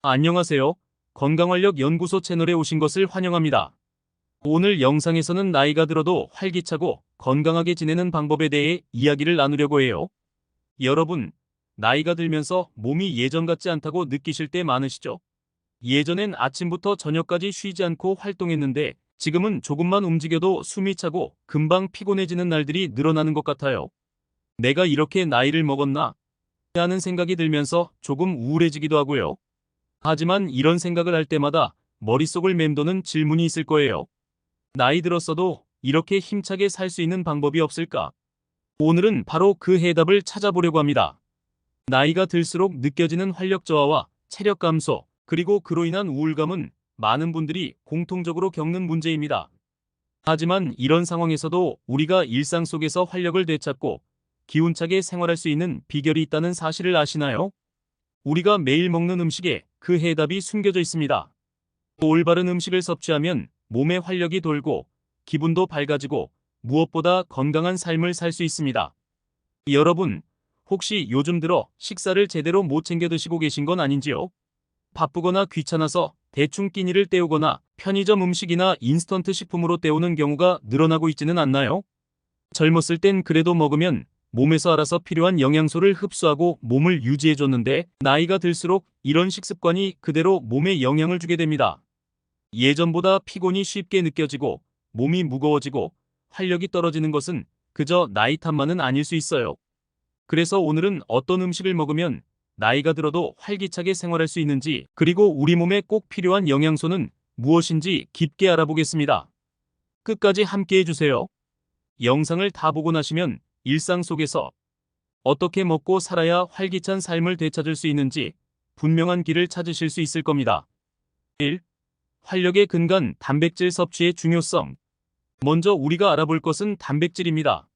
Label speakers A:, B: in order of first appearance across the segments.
A: 안녕하세요. 건강활력 연구소 채널에 오신 것을 환영합니다. 오늘 영상에서는 나이가 들어도 활기차고 건강하게 지내는 방법에 대해 이야기를 나누려고 해요. 여러분, 나이가 들면서 몸이 예전 같지 않다고 느끼실 때 많으시죠? 예전엔 아침부터 저녁까지 쉬지 않고 활동했는데 지금은 조금만 움직여도 숨이 차고 금방 피곤해지는 날들이 늘어나는 것 같아요. 내가 이렇게 나이를 먹었나? 하는 생각이 들면서 조금 우울해지기도 하고요. 하지만 이런 생각을 할 때마다 머릿속을 맴도는 질문이 있을 거예요. 나이 들었어도 이렇게 힘차게 살 수 있는 방법이 없을까? 오늘은 바로 그 해답을 찾아보려고 합니다. 나이가 들수록 느껴지는 활력 저하와 체력 감소, 그리고 그로 인한 우울감은 많은 분들이 공통적으로 겪는 문제입니다. 하지만 이런 상황에서도 우리가 일상 속에서 활력을 되찾고 기운차게 생활할 수 있는 비결이 있다는 사실을 아시나요? 우리가 매일 먹는 음식에 그 해답이 숨겨져 있습니다. 올바른 음식을 섭취하면 몸에 활력이 돌고 기분도 밝아지고 무엇보다 건강한 삶을 살 수 있습니다. 여러분, 혹시 요즘 들어 식사를 제대로 못 챙겨 드시고 계신 건 아닌지요? 바쁘거나 귀찮아서 대충 끼니를 때우거나 편의점 음식이나 인스턴트 식품으로 때우는 경우가 늘어나고 있지는 않나요? 젊었을 땐 그래도 먹으면 몸에서 알아서 필요한 영양소를 흡수하고 몸을 유지해줬는데 나이가 들수록 이런 식습관이 그대로 몸에 영향을 주게 됩니다. 예전보다 피곤이 쉽게 느껴지고 몸이 무거워지고 활력이 떨어지는 것은 그저 나이 탓만은 아닐 수 있어요. 그래서 오늘은 어떤 음식을 먹으면 나이가 들어도 활기차게 생활할 수 있는지, 그리고 우리 몸에 꼭 필요한 영양소는 무엇인지 깊게 알아보겠습니다. 끝까지 함께 해주세요. 영상을 다 보고 나시면 일상 속에서 어떻게 먹고 살아야 활기찬 삶을 되찾을 수 있는지 분명한 길을 찾으실 수 있을 겁니다. 1. 활력의 근간 단백질 섭취의 중요성. 먼저 우리가 알아볼 것은 단백질입니다.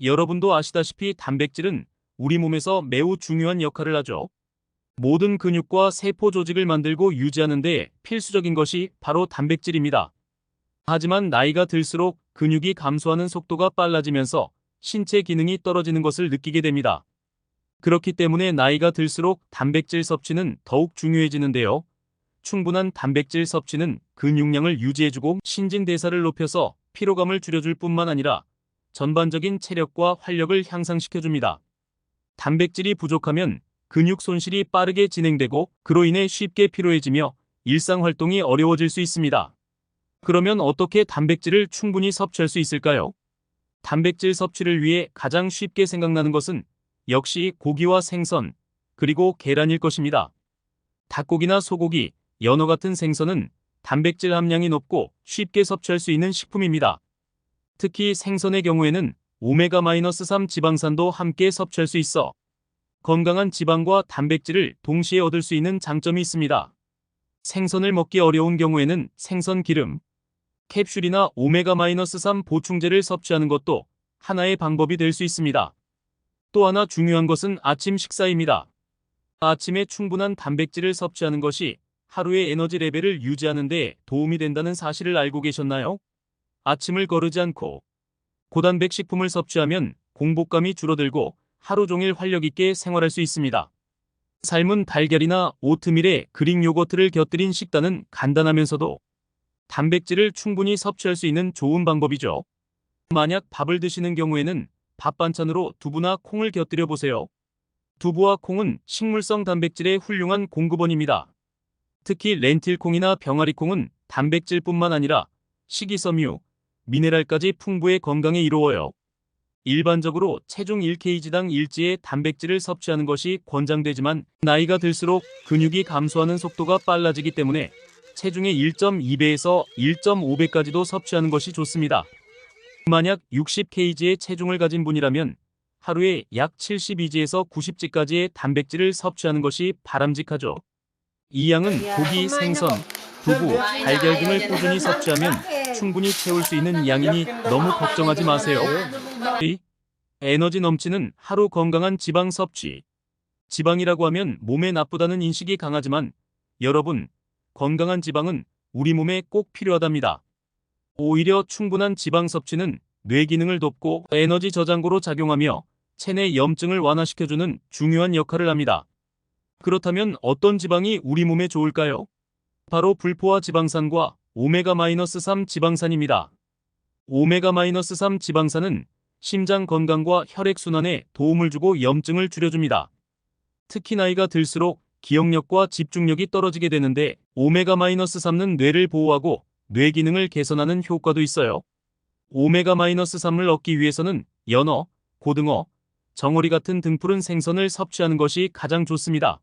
A: 여러분도 아시다시피 단백질은 우리 몸에서 매우 중요한 역할을 하죠. 모든 근육과 세포 조직을 만들고 유지하는 데 필수적인 것이 바로 단백질입니다. 하지만 나이가 들수록 근육이 감소하는 속도가 빨라지면서 신체 기능이 떨어지는 것을 느끼게 됩니다. 그렇기 때문에 나이가 들수록 단백질 섭취는 더욱 중요해지는데요. 충분한 단백질 섭취는 근육량을 유지해주고 신진대사를 높여서 피로감을 줄여줄 뿐만 아니라 전반적인 체력과 활력을 향상시켜줍니다. 단백질이 부족하면 근육 손실이 빠르게 진행되고 그로 인해 쉽게 피로해지며 일상활동이 어려워질 수 있습니다. 그러면 어떻게 단백질을 충분히 섭취할 수 있을까요? 단백질 섭취를 위해 가장 쉽게 생각나는 것은 역시 고기와 생선, 그리고 계란일 것입니다. 닭고기나 소고기, 연어 같은 생선은 단백질 함량이 높고 쉽게 섭취할 수 있는 식품입니다. 특히 생선의 경우에는 오메가-3 지방산도 함께 섭취할 수 있어 건강한 지방과 단백질을 동시에 얻을 수 있는 장점이 있습니다. 생선을 먹기 어려운 경우에는 생선 기름, 캡슐이나 오메가-3 보충제를 섭취하는 것도 하나의 방법이 될 수 있습니다. 또 하나 중요한 것은 아침 식사입니다. 아침에 충분한 단백질을 섭취하는 것이 하루의 에너지 레벨을 유지하는 데 도움이 된다는 사실을 알고 계셨나요? 아침을 거르지 않고 고단백 식품을 섭취하면 공복감이 줄어들고 하루 종일 활력 있게 생활할 수 있습니다. 삶은 달걀이나 오트밀에 그릭 요거트를 곁들인 식단은 간단하면서도 단백질을 충분히 섭취할 수 있는 좋은 방법이죠. 만약 밥을 드시는 경우에는 밥 반찬으로 두부나 콩을 곁들여 보세요. 두부와 콩은 식물성 단백질의 훌륭한 공급원입니다. 특히 렌틸콩이나 병아리콩은 단백질뿐만 아니라 식이섬유, 미네랄까지 풍부해 건강에 이로워요. 일반적으로 체중 1kg당 일지의 단백질을 섭취하는 것이 권장되지만 나이가 들수록 근육이 감소하는 속도가 빨라지기 때문에 체중의 1.2배에서 1.5배까지도 섭취하는 것이 좋습니다. 만약 60kg의 체중을 가진 분이라면 하루에 약 72g에서 90g까지의 단백질을 섭취하는 것이 바람직하죠. 이 양은 고기, 생선, 두부, 달걀 등을 꾸준히 섭취하면 충분히 채울 수 있는 양이니 너무 걱정하지 마세요. 에너지 넘치는 하루 건강한 지방 섭취. 지방이라고 하면 몸에 나쁘다는 인식이 강하지만 여러분, 건강한 지방은 우리 몸에 꼭 필요하답니다. 오히려 충분한 지방 섭취는 뇌 기능을 돕고 에너지 저장고로 작용하며 체내 염증을 완화시켜주는 중요한 역할을 합니다. 그렇다면 어떤 지방이 우리 몸에 좋을까요? 바로 불포화 지방산과 오메가-3 지방산입니다. 오메가-3 지방산은 심장 건강과 혈액순환에 도움을 주고 염증을 줄여줍니다. 특히 나이가 들수록 기억력과 집중력이 떨어지게 되는데 오메가-3는 뇌를 보호하고 뇌 기능을 개선하는 효과도 있어요. 오메가-3을 얻기 위해서는 연어, 고등어, 정어리 같은 등푸른 생선을 섭취하는 것이 가장 좋습니다.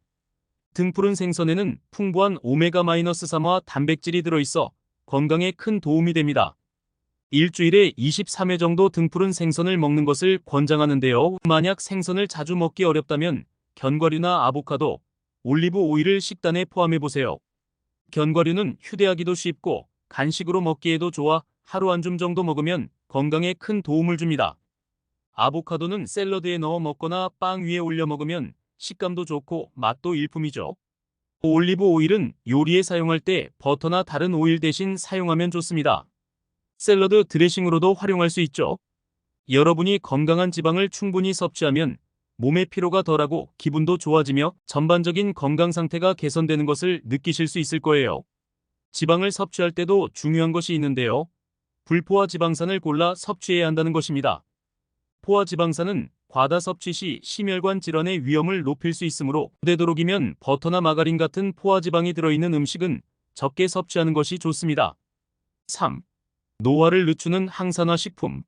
A: 등푸른 생선에는 풍부한 오메가-3와 단백질이 들어있어 건강에 큰 도움이 됩니다. 일주일에 23회 정도 등푸른 생선을 먹는 것을 권장하는데요. 만약 생선을 자주 먹기 어렵다면 견과류나 아보카도, 올리브 오일을 식단에 포함해보세요. 견과류는 휴대하기도 쉽고 간식으로 먹기에도 좋아 하루 한 줌 정도 먹으면 건강에 큰 도움을 줍니다. 아보카도는 샐러드에 넣어 먹거나 빵 위에 올려 먹으면 식감도 좋고 맛도 일품이죠. 올리브 오일은 요리에 사용할 때 버터나 다른 오일 대신 사용하면 좋습니다. 샐러드 드레싱으로도 활용할 수 있죠. 여러분이 건강한 지방을 충분히 섭취하면 몸의 피로가 덜하고 기분도 좋아지며 전반적인 건강 상태가 개선되는 것을 느끼실 수 있을 거예요. 지방을 섭취할 때도 중요한 것이 있는데요. 불포화 지방산을 골라 섭취해야 한다는 것입니다. 포화 지방산은 과다 섭취 시 심혈관 질환의 위험을 높일 수 있으므로 되도록이면 버터나 마가린 같은 포화 지방이 들어있는 음식은 적게 섭취하는 것이 좋습니다. 3. 노화를 늦추는 항산화 식품.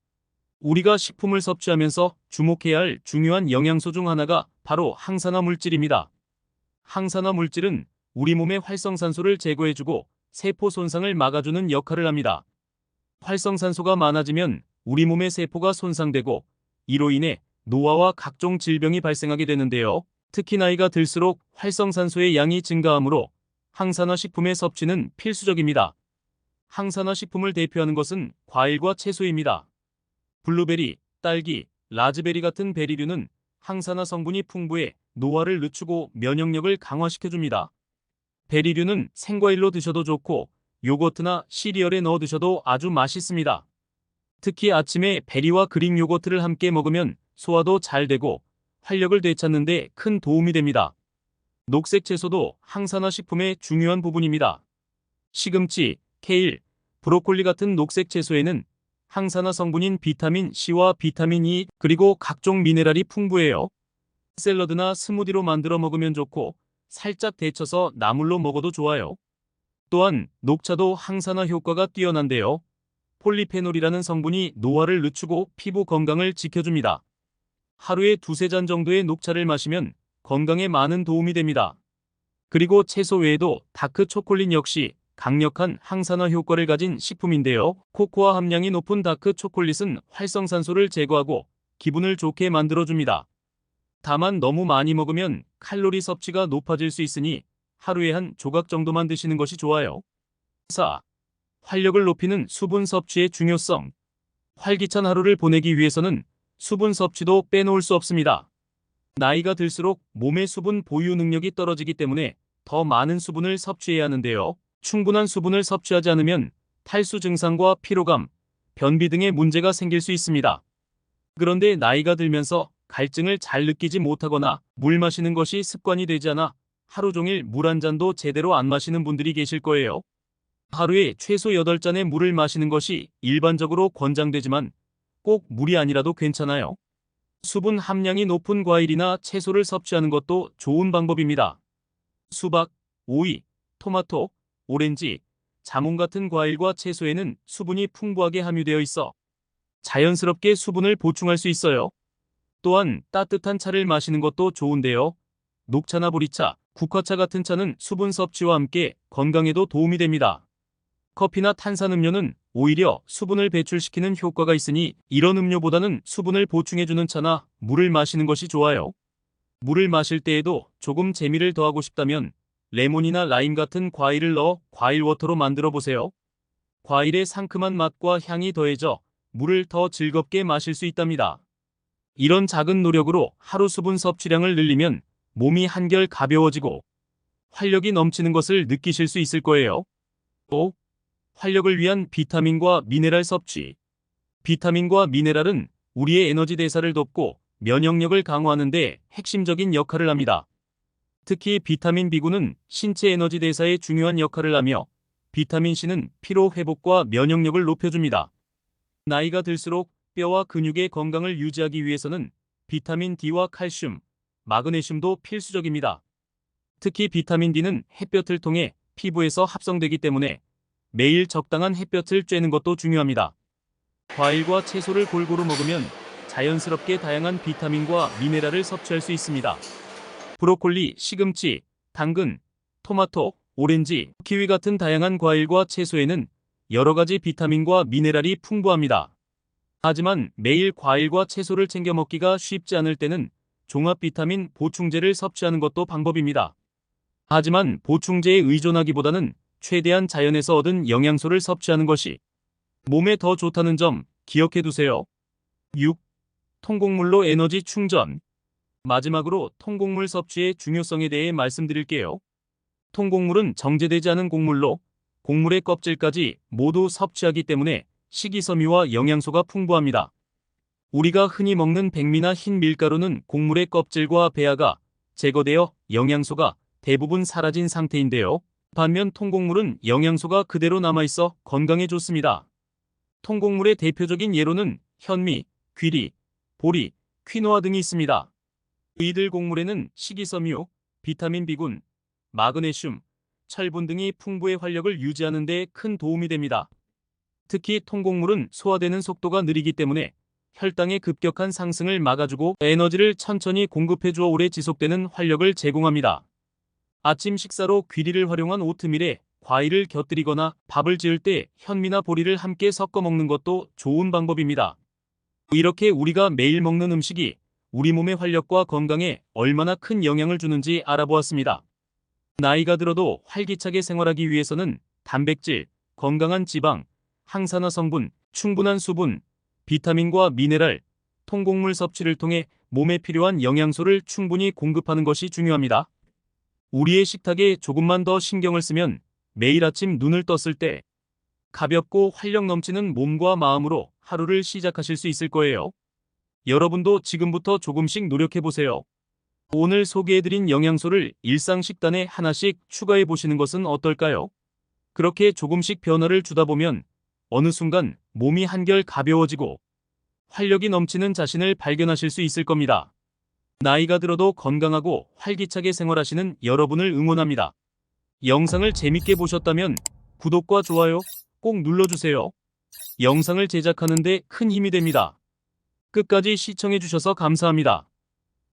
A: 우리가 식품을 섭취하면서 주목해야 할 중요한 영양소 중 하나가 바로 항산화 물질입니다. 항산화 물질은 우리 몸의 활성산소를 제거해주고 세포 손상을 막아주는 역할을 합니다. 활성산소가 많아지면 우리 몸의 세포가 손상되고 이로 인해 노화와 각종 질병이 발생하게 되는데요. 특히 나이가 들수록 활성산소의 양이 증가하므로 항산화 식품의 섭취는 필수적입니다. 항산화 식품을 대표하는 것은 과일과 채소입니다. 블루베리, 딸기, 라즈베리 같은 베리류는 항산화 성분이 풍부해 노화를 늦추고 면역력을 강화시켜줍니다. 베리류는 생과일로 드셔도 좋고 요거트나 시리얼에 넣어 드셔도 아주 맛있습니다. 특히 아침에 베리와 그릭 요거트를 함께 먹으면 소화도 잘 되고 활력을 되찾는 데 큰 도움이 됩니다. 녹색 채소도 항산화 식품의 중요한 부분입니다. 시금치, 케일, 브로콜리 같은 녹색 채소에는 항산화 성분인 비타민 C와 비타민 E 그리고 각종 미네랄이 풍부해요. 샐러드나 스무디로 만들어 먹으면 좋고 살짝 데쳐서 나물로 먹어도 좋아요. 또한 녹차도 항산화 효과가 뛰어난데요. 폴리페놀이라는 성분이 노화를 늦추고 피부 건강을 지켜줍니다. 하루에 두세 잔 정도의 녹차를 마시면 건강에 많은 도움이 됩니다. 그리고 채소 외에도 다크 초콜릿 역시 강력한 항산화 효과를 가진 식품인데요. 코코아 함량이 높은 다크 초콜릿은 활성산소를 제거하고 기분을 좋게 만들어줍니다. 다만 너무 많이 먹으면 칼로리 섭취가 높아질 수 있으니 하루에 한 조각 정도만 드시는 것이 좋아요. 4. 활력을 높이는 수분 섭취의 중요성. 활기찬 하루를 보내기 위해서는 수분 섭취도 빼놓을 수 없습니다. 나이가 들수록 몸의 수분 보유 능력이 떨어지기 때문에 더 많은 수분을 섭취해야 하는데요. 충분한 수분을 섭취하지 않으면 탈수 증상과 피로감, 변비 등의 문제가 생길 수 있습니다. 그런데 나이가 들면서 갈증을 잘 느끼지 못하거나 물 마시는 것이 습관이 되지 않아 하루 종일 물 한 잔도 제대로 안 마시는 분들이 계실 거예요. 하루에 최소 8잔의 물을 마시는 것이 일반적으로 권장되지만 꼭 물이 아니라도 괜찮아요. 수분 함량이 높은 과일이나 채소를 섭취하는 것도 좋은 방법입니다. 수박, 오이, 토마토, 오렌지, 자몽 같은 과일과 채소에는 수분이 풍부하게 함유되어 있어 자연스럽게 수분을 보충할 수 있어요. 또한 따뜻한 차를 마시는 것도 좋은데요. 녹차나 보리차, 국화차 같은 차는 수분 섭취와 함께 건강에도 도움이 됩니다. 커피나 탄산음료는 오히려 수분을 배출시키는 효과가 있으니 이런 음료보다는 수분을 보충해주는 차나 물을 마시는 것이 좋아요. 물을 마실 때에도 조금 재미를 더하고 싶다면 레몬이나 라임 같은 과일을 넣어 과일 워터로 만들어 보세요. 과일의 상큼한 맛과 향이 더해져 물을 더 즐겁게 마실 수 있답니다. 이런 작은 노력으로 하루 수분 섭취량을 늘리면 몸이 한결 가벼워지고 활력이 넘치는 것을 느끼실 수 있을 거예요. 또 활력을 위한 비타민과 미네랄 섭취. 비타민과 미네랄은 우리의 에너지 대사를 돕고 면역력을 강화하는 데 핵심적인 역할을 합니다. 특히 비타민 B군은 신체 에너지 대사에 중요한 역할을 하며 비타민 C는 피로 회복과 면역력을 높여줍니다. 나이가 들수록 뼈와 근육의 건강을 유지하기 위해서는 비타민 D와 칼슘, 마그네슘도 필수적입니다. 특히 비타민 D는 햇볕을 통해 피부에서 합성되기 때문에 매일 적당한 햇볕을 쬐는 것도 중요합니다. 과일과 채소를 골고루 먹으면 자연스럽게 다양한 비타민과 미네랄을 섭취할 수 있습니다. 브로콜리, 시금치, 당근, 토마토, 오렌지, 키위 같은 다양한 과일과 채소에는 여러 가지 비타민과 미네랄이 풍부합니다. 하지만 매일 과일과 채소를 챙겨 먹기가 쉽지 않을 때는 종합 비타민 보충제를 섭취하는 것도 방법입니다. 하지만 보충제에 의존하기보다는 최대한 자연에서 얻은 영양소를 섭취하는 것이 몸에 더 좋다는 점 기억해 두세요. 6. 통곡물로 에너지 충전. 마지막으로 통곡물 섭취의 중요성에 대해 말씀드릴게요. 통곡물은 정제되지 않은 곡물로 곡물의 껍질까지 모두 섭취하기 때문에 식이섬유와 영양소가 풍부합니다. 우리가 흔히 먹는 백미나 흰 밀가루는 곡물의 껍질과 배아가 제거되어 영양소가 대부분 사라진 상태인데요. 반면 통곡물은 영양소가 그대로 남아있어 건강에 좋습니다. 통곡물의 대표적인 예로는 현미, 귀리, 보리, 퀴노아 등이 있습니다. 이들 곡물에는 식이섬유, 비타민 B군, 마그네슘, 철분 등이 풍부의 활력을 유지하는 데 큰 도움이 됩니다. 특히 통곡물은 소화되는 속도가 느리기 때문에 혈당의 급격한 상승을 막아주고 에너지를 천천히 공급해주어 오래 지속되는 활력을 제공합니다. 아침 식사로 귀리를 활용한 오트밀에 과일을 곁들이거나 밥을 지을 때 현미나 보리를 함께 섞어 먹는 것도 좋은 방법입니다. 이렇게 우리가 매일 먹는 음식이 우리 몸의 활력과 건강에 얼마나 큰 영향을 주는지 알아보았습니다. 나이가 들어도 활기차게 생활하기 위해서는 단백질, 건강한 지방, 항산화 성분, 충분한 수분, 비타민과 미네랄, 통곡물 섭취를 통해 몸에 필요한 영양소를 충분히 공급하는 것이 중요합니다. 우리의 식탁에 조금만 더 신경을 쓰면 매일 아침 눈을 떴을 때 가볍고 활력 넘치는 몸과 마음으로 하루를 시작하실 수 있을 거예요. 여러분도 지금부터 조금씩 노력해보세요. 오늘 소개해드린 영양소를 일상 식단에 하나씩 추가해 보시는 것은 어떨까요? 그렇게 조금씩 변화를 주다 보면 어느 순간 몸이 한결 가벼워지고 활력이 넘치는 자신을 발견하실 수 있을 겁니다. 나이가 들어도 건강하고 활기차게 생활하시는 여러분을 응원합니다. 영상을 재밌게 보셨다면 구독과 좋아요 꼭 눌러주세요. 영상을 제작하는 데 큰 힘이 됩니다. 끝까지 시청해주셔서 감사합니다.